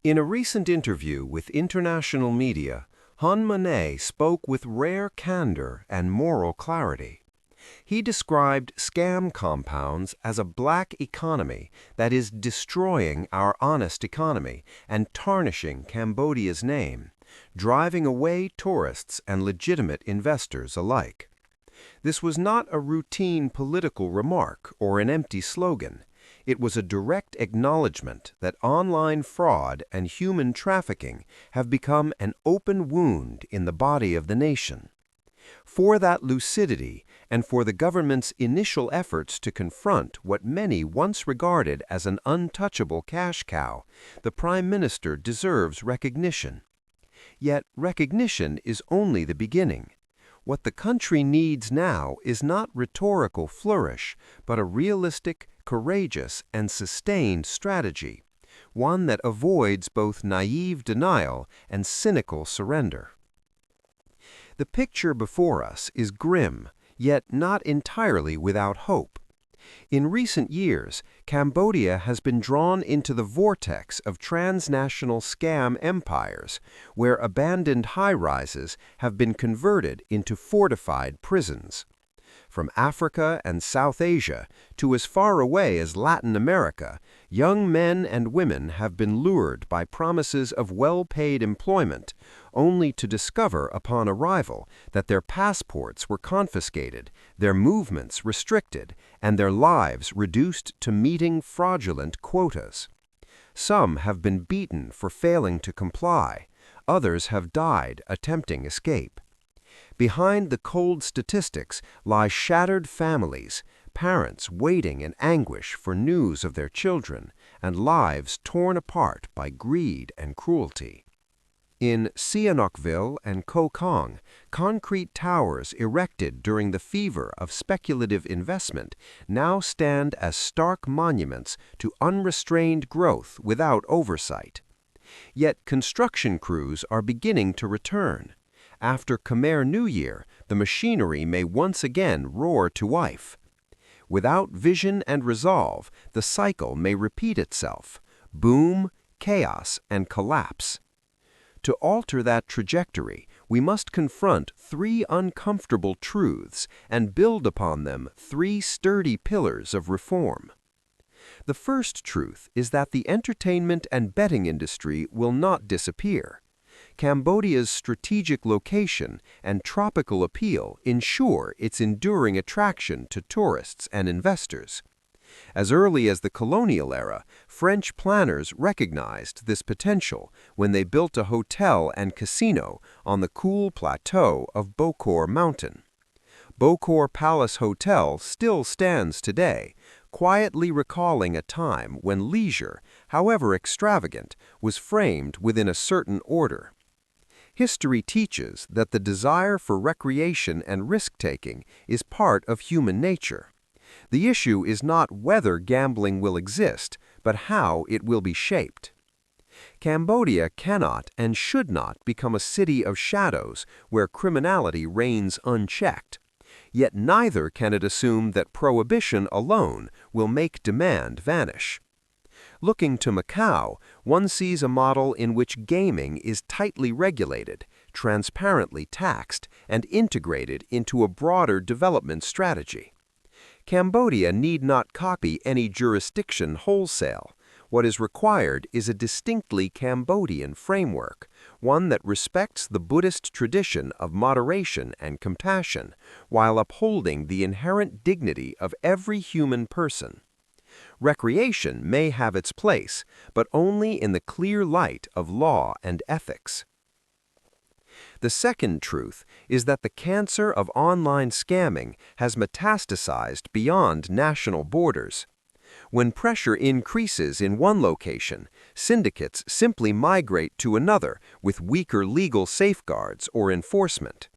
In a recent interview with international media, Hun Manet spoke with rare candor and moral clarity. He described scam compounds as a black economy that is destroying our honest economy and tarnishing Cambodia's name, driving away tourists and legitimate investors alike. This was not a routine political remark or an empty slogan. It was a direct acknowledgement that online fraud and human trafficking have become an open wound in the body of the nation. For that lucidity and for the government's initial efforts to confront what many once regarded as an untouchable cash cow, the Prime Minister deserves recognition. Yet recognition is only the beginning. What the country needs now is not rhetorical flourish, but a realistic, courageous, and sustained strategy, one that avoids both naive denial and cynical surrender. The picture before us is grim, yet not entirely without hope. In recent years, Cambodia has been drawn into the vortex of transnational scam empires, where abandoned high-rises have been converted into fortified prisons. From Africa and South Asia to as far away as Latin America, young men and women have been lured by promises of well-paid employment, only to discover upon arrival that their passports were confiscated, their movements restricted, and their lives reduced to meeting fraudulent quotas. Some have been beaten for failing to comply. Others have died attempting escape. Behind the cold statistics lie shattered families, parents waiting in anguish for news of their children, and lives torn apart by greed and cruelty. In Sihanoukville and Koh Kong, concrete towers erected during the fever of speculative investment now stand as stark monuments to unrestrained growth without oversight. Yet construction crews are beginning to return. After Khmer New Year, the machinery may once again roar to life. Without vision and resolve, the cycle may repeat itself: boom, chaos, and collapse. To alter that trajectory, we must confront three uncomfortable truths and build upon them three sturdy pillars of reform. The first truth is that the entertainment and betting industry will not disappear. Cambodia's strategic location and tropical appeal ensure its enduring attraction to tourists and investors. As early as the colonial era, French planners recognized this potential when they built a hotel and casino on the cool plateau of Bokor Mountain. Bokor Palace Hotel still stands today, quietly recalling a time when leisure, however extravagant, was framed within a certain order. History teaches that the desire for recreation and risk-taking is part of human nature. The issue is not whether gambling will exist, but how it will be shaped. Cambodia cannot and should not become a city of shadows where criminality reigns unchecked. Yet neither can it assume that prohibition alone will make demand vanish. Looking to Macau, one sees a model in which gaming is tightly regulated, transparently taxed, and integrated into a broader development strategy. Cambodia need not copy any jurisdiction wholesale. What is required is a distinctly Cambodian framework, one that respects the Buddhist tradition of moderation and compassion, while upholding the inherent dignity of every human person. Recreation may have its place, but only in the clear light of law and ethics. The second truth is that the cancer of online scamming has metastasized beyond national borders. When pressure increases in one location, syndicates simply migrate to another with weaker legal safeguards or enforcement.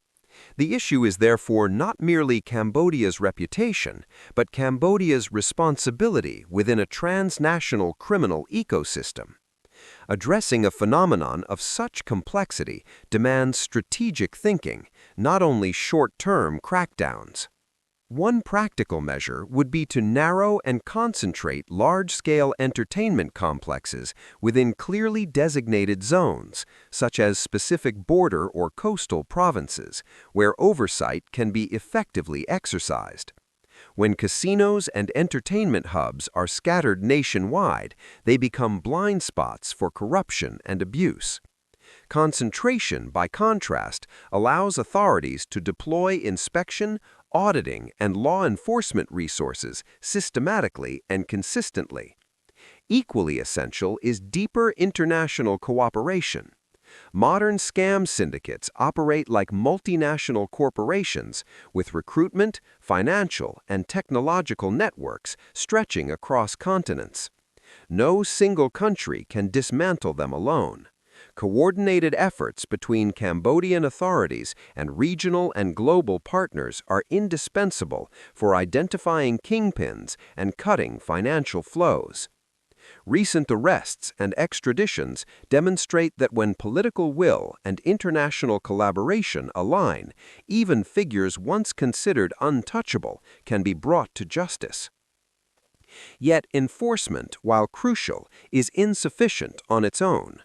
The issue is therefore not merely Cambodia's reputation, but Cambodia's responsibility within a transnational criminal ecosystem. Addressing a phenomenon of such complexity demands strategic thinking, not only short-term crackdowns. One practical measure would be to narrow and concentrate large-scale entertainment complexes within clearly designated zones, such as specific border or coastal provinces, where oversight can be effectively exercised. When casinos and entertainment hubs are scattered nationwide, they become blind spots for corruption and abuse. Concentration, by contrast, allows authorities to deploy inspection, auditing, and law enforcement resources systematically and consistently. Equally essential is deeper international cooperation. Modern scam syndicates operate like multinational corporations with recruitment, financial, and technological networks stretching across continents. No single country can dismantle them alone. Coordinated efforts between Cambodian authorities and regional and global partners are indispensable for identifying kingpins and cutting financial flows. Recent arrests and extraditions demonstrate that when political will and international collaboration align, even figures once considered untouchable can be brought to justice. Yet enforcement, while crucial, is insufficient on its own.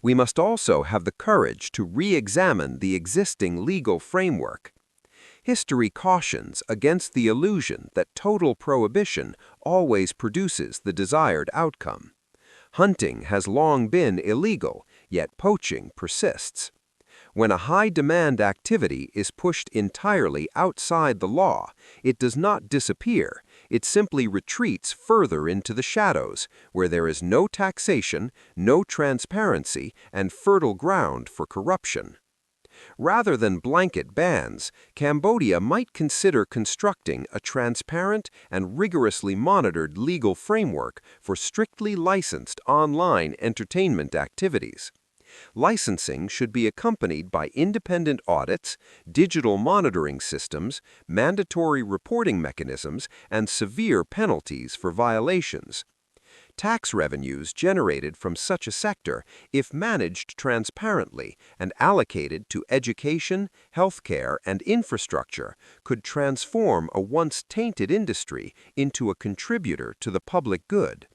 We must also have the courage to re-examine the existing legal framework. History cautions against the illusion that total prohibition always produces the desired outcome. Hunting has long been illegal, yet poaching persists. When a high-demand activity is pushed entirely outside the law, it does not disappear, it simply retreats further into the shadows, where there is no taxation, no transparency, and fertile ground for corruption. Rather than blanket bans, Cambodia might consider constructing a transparent and rigorously monitored legal framework for strictly licensed online entertainment activities. Licensing should be accompanied by independent audits, digital monitoring systems, mandatory reporting mechanisms, and severe penalties for violations. Tax revenues generated from such a sector, if managed transparently and allocated to education, healthcare, and infrastructure, could transform a once tainted industry into a contributor to the public good.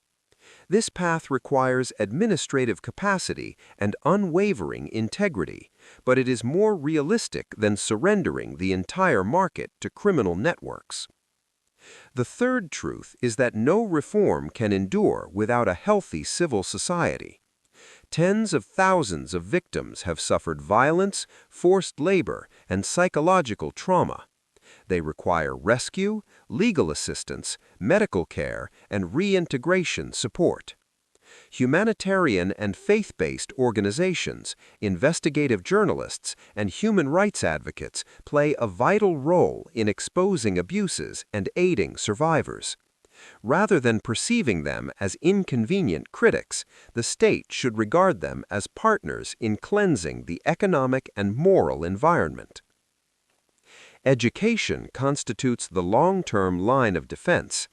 This path requires administrative capacity and unwavering integrity, but it is more realistic than surrendering the entire market to criminal networks. The third truth is that no reform can endure without a healthy civil society. Tens of thousands of victims have suffered violence, forced labor, and psychological trauma. They require rescue, legal assistance, medical care, and reintegration support. Humanitarian and faith-based organizations, investigative journalists, and human rights advocates play a vital role in exposing abuses and aiding survivors. Rather than perceiving them as inconvenient critics, the state should regard them as partners in cleansing the economic and moral environment. Education constitutes the long-term line of defense.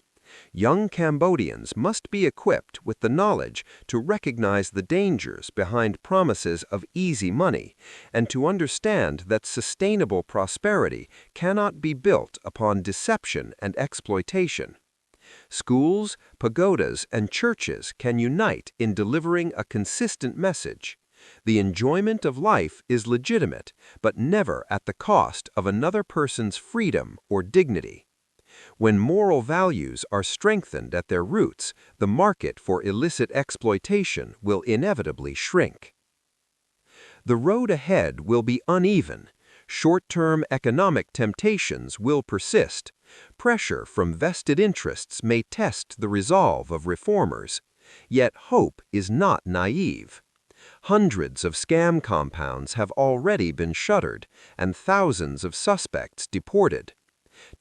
Young Cambodians must be equipped with the knowledge to recognize the dangers behind promises of easy money and to understand that sustainable prosperity cannot be built upon deception and exploitation. Schools, pagodas, and churches can unite in delivering a consistent message. The enjoyment of life is legitimate, but never at the cost of another person's freedom or dignity. When moral values are strengthened at their roots, the market for illicit exploitation will inevitably shrink. The road ahead will be uneven. Short-term economic temptations will persist. Pressure from vested interests may test the resolve of reformers. Yet hope is not naive. Hundreds of scam compounds have already been shuttered and thousands of suspects deported.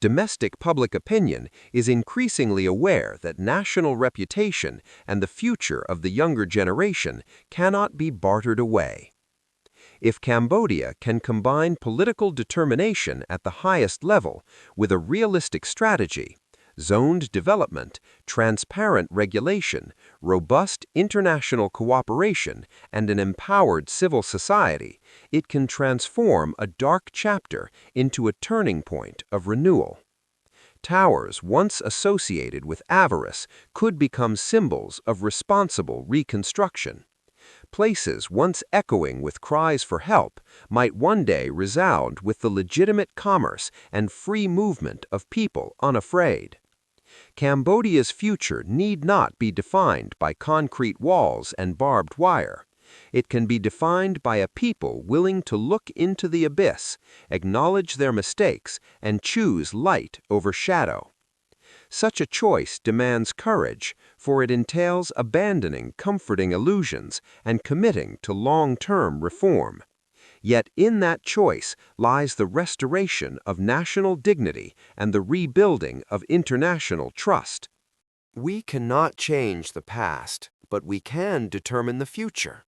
Domestic public opinion is increasingly aware that national reputation and the future of the younger generation cannot be bartered away. If Cambodia can combine political determination at the highest level with a realistic strategy, zoned development, transparent regulation, robust international cooperation, and an empowered civil society, it can transform a dark chapter into a turning point of renewal. Towers once associated with avarice could become symbols of responsible reconstruction. Places once echoing with cries for help might one day resound with the legitimate commerce and free movement of people unafraid. Cambodia's future need not be defined by concrete walls and barbed wire. It can be defined by a people willing to look into the abyss, acknowledge their mistakes, and choose light over shadow. Such a choice demands courage, for it entails abandoning comforting illusions and committing to long-term reform. Yet in that choice lies the restoration of national dignity and the rebuilding of international trust. We cannot change the past, but we can determine the future.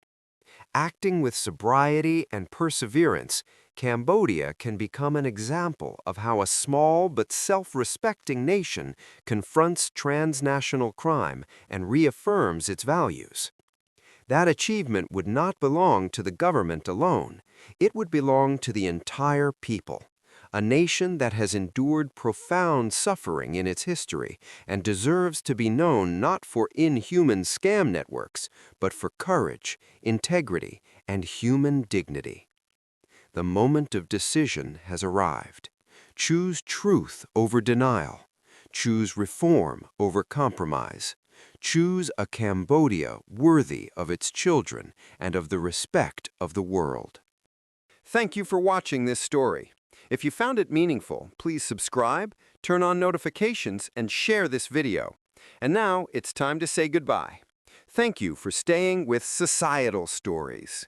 Acting with sobriety and perseverance, Cambodia can become an example of how a small but self-respecting nation confronts transnational crime and reaffirms its values. That achievement would not belong to the government alone. It would belong to the entire people, a nation that has endured profound suffering in its history and deserves to be known not for inhuman scam networks, but for courage, integrity, and human dignity. The moment of decision has arrived. Choose truth over denial. Choose reform over compromise. Choose a Cambodia worthy of its children and of the respect of the world. Thank you for watching this story. If you found it meaningful, please subscribe, turn on notifications, and share this video. And now it's time to say goodbye. Thank you for staying with Societal Stories.